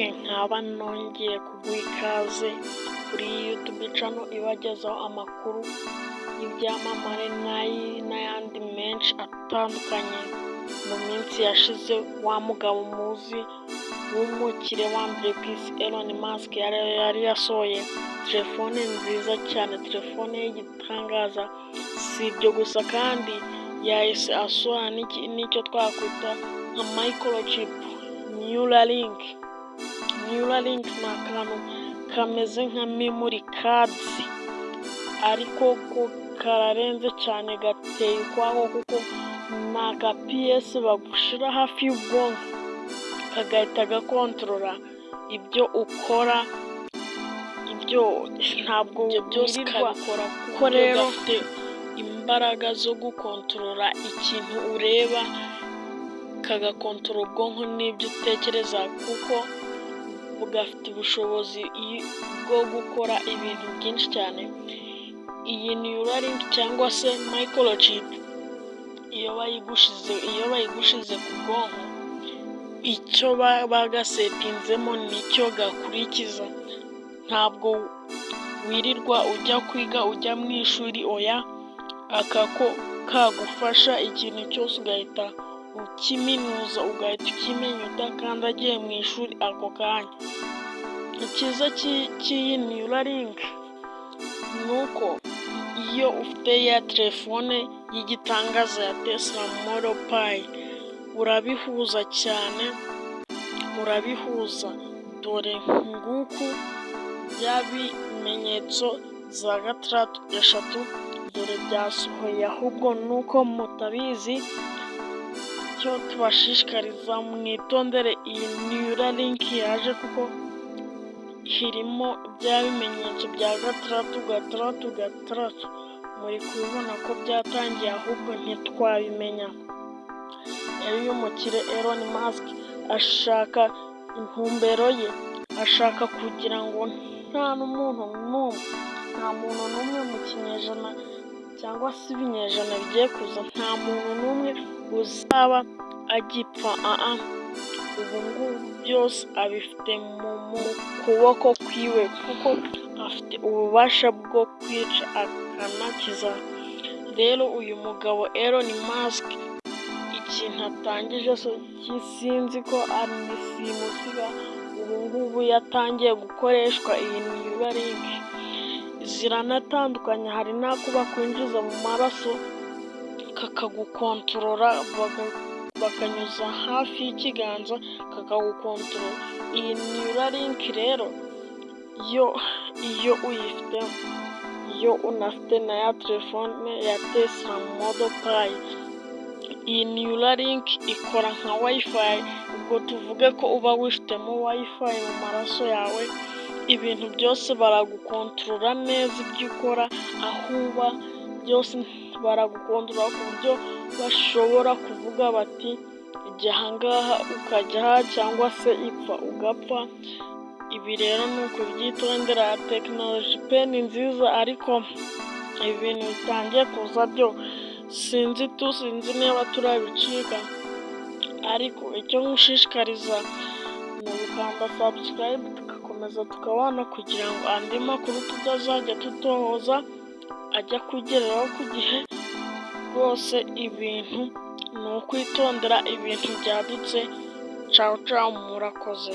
nkaba nongeye kuguha ikaze kuri YouTube channel ibagezaho amakuru y'ibyamamare n'ayandi menshi atandukanye. Mu minsi yashize wa mugabo muzi w'umukire wa mbere ku isi Elon Musk yari yasohoye telefone nziza cyane, telefone y'igitangaza. Si ibyo gusa kandi yahise asohora n'icyo twakwita nka microchip Neuralink. Neuralink ni akantu kameze nka memory cards ariko ko kararenze cyane, gateye ukwaho kuko ni aka PS bagushira hafi y'ubwonko kagahita gakontorora ibyo ukora, ibyo ntabwo byose kabikora kuko rero gafite imbaraga zo gukontorora ikintu ureba, kagakontorora ubwonko n'ibyo utekereza kuko gafite ubushobozi bwo gukora ibintu byinshi cyane. Iyi Neuralink cyangwa se microchip iyo bayigushize ku bwonko, icyo bagasetinzemo nicyo gakurikiza. Ntabwo wirirwa ujya kwiga ujya mu ishuri, oya, akako kagufasha ikintu cyose ugahita ukiminuza, ugahita ukimenya udakandagiye mu ishuri ako kanya. Icyiza cy'iyi Neuralink ni uko iyo ufite ya telefone y'igitangaza ya Tesla Model Pi, urabihuza cyane, dore nguku bya bimenyetso za gatandatu eshatu dore byasohoye. Ahubwo nuko mutabizi, cyo tubashishikariza mwitondere iyi Neuralink yaje kuko irimo bya bimenyetso bya gatandatu. Muri kubibona ko byatangiye ahubwo ntitwabimenya. Uyu mukire Elon Musk ashaka intumbero ye, ashaka kugira ngo nta muntu n'umwe mu kinyejana cyangwa se ibinyejana bigiye kuza, nta muntu n'umwe uzaba agipfa. Ubu ngubu byose abifite mu kuboko kwiwe kuko afite ububasha bwo kwica akanakiza. Rero uyu mugabo Elon Musk ikintu atangije sinzi ko ari simusiga. Ubu ngubu yatangiye gukoreshwa iyi Neuralink. Ziranatandukanye, hari n'ako bakwinjiza mu maraso kakagukontorora, bakanyuza hafi y'ikiganza kakagukontorora. Iyi Neuralink rero iyo uyifite, iyo unafite na ya telefone ya Tesla Model Pi, iyi Neuralink ikora nka Wi-Fi. Ubwo tuvuge ko uba wifitemo Wi-Fi mu maraso yawe, ibintu byose baragukontorora neza, ibyo ukora, aho uba byose baragukontorora ku buryo bashobora kuvuga bati jya ahangaha ukajya aha, cyangwa se ipfa ugapfa. Ibi rero ni ukubyitondera. Tekinoloji pe ni nziza, ariko ibintu bitangiye kuza byo sinzi niba turabicika. Ariko icyo ngushishikariza ni ugukanda subscribe, tugakomeza tukabana kugira ngo andi makuru tutazajya tutohoza ajya kugereraho ku gihe. Rwose ibintu ni ukwitondera ibintu byadutse. Ciao ciao, murakoze.